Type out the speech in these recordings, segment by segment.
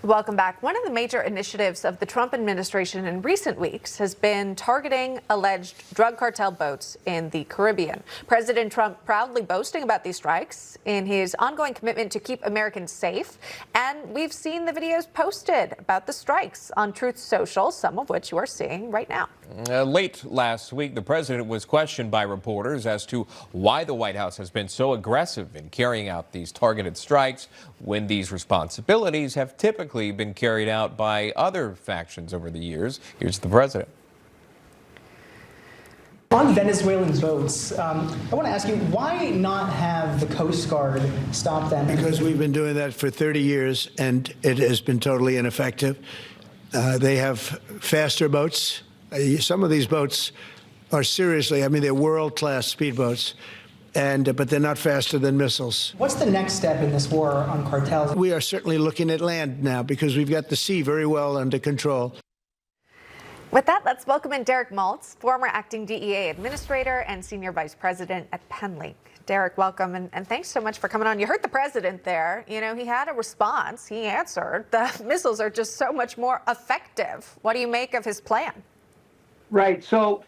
Welcome back. One of the major initiatives of the Trump administration in recent weeks has been targeting alleged drug cartel boats in the Caribbean. President Trump proudly boasting about these strikes in his ongoing commitment to keep Americans safe. And we've seen the videos posted about the strikes on Truth Social, some of which you are seeing right now. Late last week, the president was questioned by reporters as to why the White House has been so aggressive in carrying out these targeted strikes when these responsibilities have typically been carried out by other factions over the years. Here's the president. On Venezuelan boats, I want to ask you, why not have the Coast Guard stop them? Because we've been doing that for 30 years, and it has been totally ineffective. They have faster boats. Some of these boats are seriously, I mean, they're world-class speedboats, but they're not faster than missiles. What's the next step in this war on cartels? We are certainly looking at land now because we've got the sea very well under control. With that, let's welcome in Derek Maltz, former acting DEA administrator and senior vice president at PenLink. Derek, welcome, and thanks so much for coming on. You heard the president there. You know, he had a response. He answered. The missiles are just so much more effective. What do you make of his plan? Right. So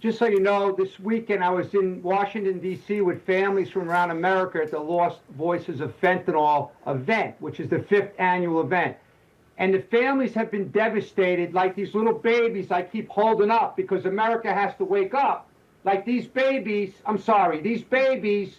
just so you know, this weekend I was in Washington, D.C. with families from around America at the Lost Voices of Fentanyl event, which is the 5th annual event. And the families have been devastated, like these little babies I keep holding up because America has to wake up. Like these babies, these babies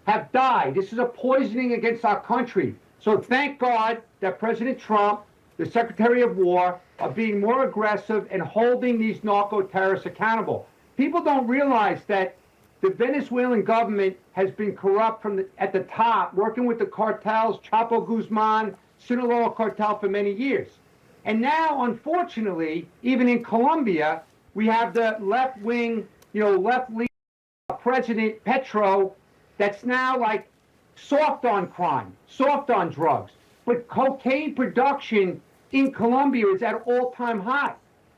have died. This is a poisoning against our country. So thank God that President Trump, the Secretary of War, are being more aggressive and holding these narco-terrorists accountable. People don't realize that the Venezuelan government has been corrupt at the top, working with the cartels, Chapo Guzman, Sinaloa cartel for many years. And now, unfortunately, even in Colombia, we have the left-wing, left-leaning President Petro that's now like soft on crime, soft on drugs. But cocaine production in Colombia is at an all-time high.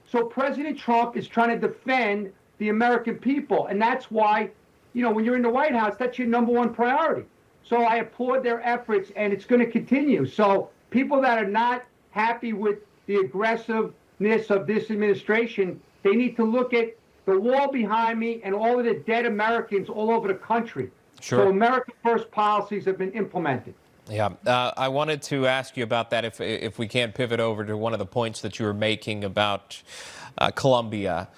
So President Trump is trying to defend the American people. And that's why, when you're in the White House, that's your #1 priority. So I applaud their efforts, and it's going to continue. So people that are not happy with the aggressiveness of this administration, they need to look at the wall behind me and all of the dead Americans all over the country. Sure. So America First policies have been implemented. Yeah, I wanted to ask you about that if we can't pivot over to one of the points that you were making about Colombia.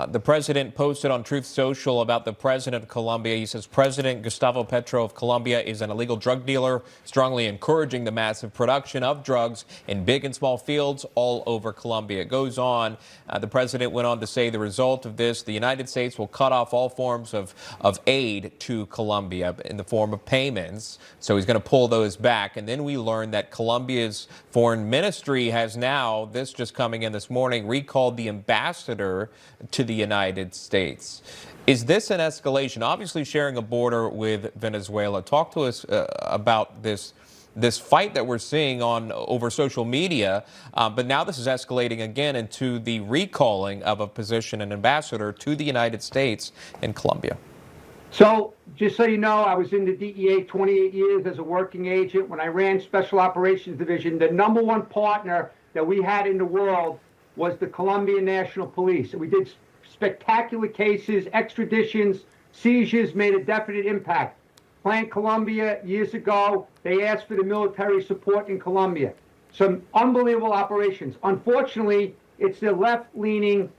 The president posted on Truth Social about the president of Colombia. He says President Gustavo Petro of Colombia is an illegal drug dealer, strongly encouraging the massive production of drugs in big and small fields all over Colombia. It goes on. The president went on to say the result of this, the United States will cut off all forms of aid to Colombia in the form of payments. So he's going to pull those back. And then we learned that Colombia's foreign ministry has now, this just coming in this morning, recalled the ambassador to the United States. Is this an escalation? Obviously sharing a border with Venezuela. Talk to us about this fight that we're seeing over social media, but now this is escalating again into the recalling of a position, an ambassador to the United States in Colombia. So just so you know, I was in the DEA 28 years as a working agent. When I ran Special Operations Division, the #1 partner that we had in the world was the Colombian National Police. And we did spectacular cases, extraditions, seizures, made a definite impact. Plan Colombia years ago, they asked for the military support in Colombia. Some unbelievable operations. Unfortunately, it's the left-leaning,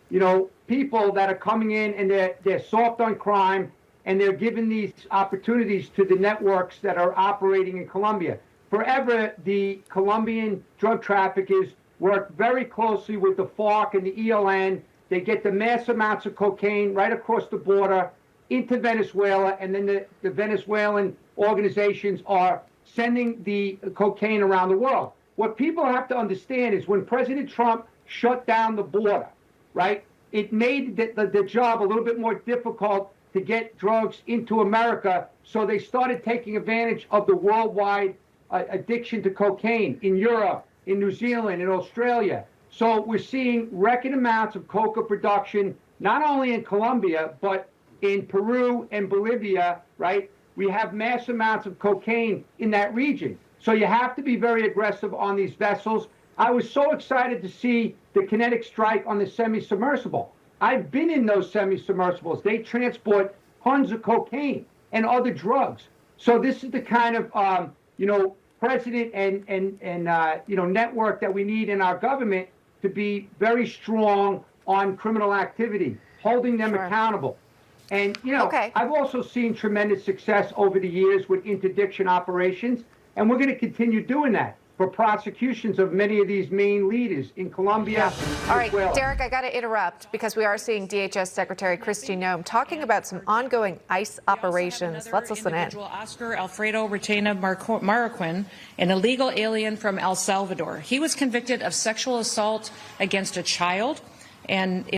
people that are coming in and they're soft on crime and they're giving these opportunities to the networks that are operating in Colombia. Forever, the Colombian drug traffickers work very closely with the FARC and the ELN. They get the mass amounts of cocaine right across the border into Venezuela, and then the Venezuelan organizations are sending the cocaine around the world. What people have to understand is when President Trump shut down the border, right, it made the job a little bit more difficult to get drugs into America, so they started taking advantage of the worldwide addiction to cocaine in Europe, in New Zealand, in Australia. So we're seeing record amounts of coca production, not only in Colombia, but in Peru and Bolivia, right? We have mass amounts of cocaine in that region. So you have to be very aggressive on these vessels. I was so excited to see the kinetic strike on the semi-submersible. I've been in those semi-submersibles. They transport tons of cocaine and other drugs. So this is the kind of, president and network that we need in our government to be very strong on criminal activity, holding them accountable. And, I've also seen tremendous success over the years with interdiction operations, and we're going to continue doing that for prosecutions of many of these main leaders in Colombia. All right, Derek, I got to interrupt because we are seeing DHS Secretary Kristi Noem talking about some ongoing ICE operations. Let's listen in. Oscar Alfredo Retena Marroquin, an illegal alien from El Salvador. He was convicted of sexual assault against a child and